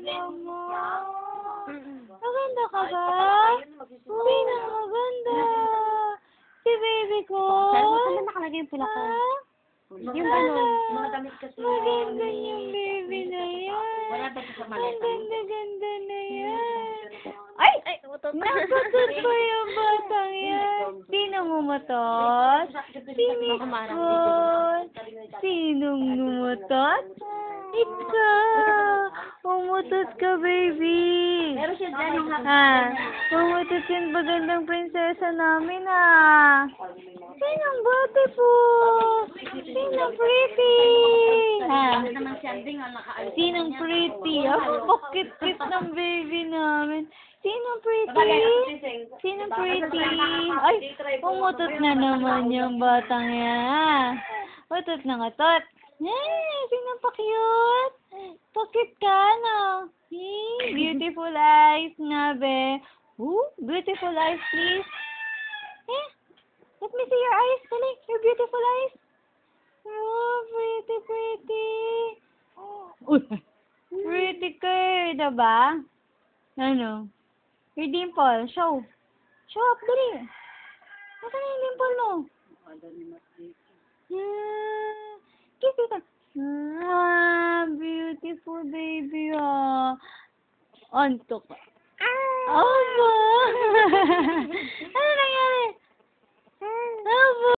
mo. Maganda ka ba? Sino maganda? Si baby ko? Saan nakalagay yung pula ko? Yung ano? Mga damit kasi. Maganda yung baby na yan. Wala ba sa Ang maleta? ganda-ganda na yan. Ay! Ay! Utot. Napatot ko yung batang yan. Sino ngumutot? Si Nicole. Sinong ngumutot? Ikaw. Umutot ka, baby. Meron siya dyan yung Umutot yung magandang prinsesa namin, Sinong bate po? Sinong pretty? Ano naman si Anding ang nakaalis. Sinong pretty? Ang pakit-kit ng baby namin. Sinong pretty? Sinong pretty? Ay, umutot na naman yung batang yan. Utot na utot. Sinong pa-cute? Pakit ka, no? Beautiful eyes nga, be. Beautiful eyes, please. Let me see your eyes. Dali, your beautiful eyes. Oh, pretty, pretty. Pretty ka, diba? Ano? Your dimple, show. Show up, dali. Nasaan na yung dimple mo? Kiss it. Beautiful baby, Antok. Ano nangyari?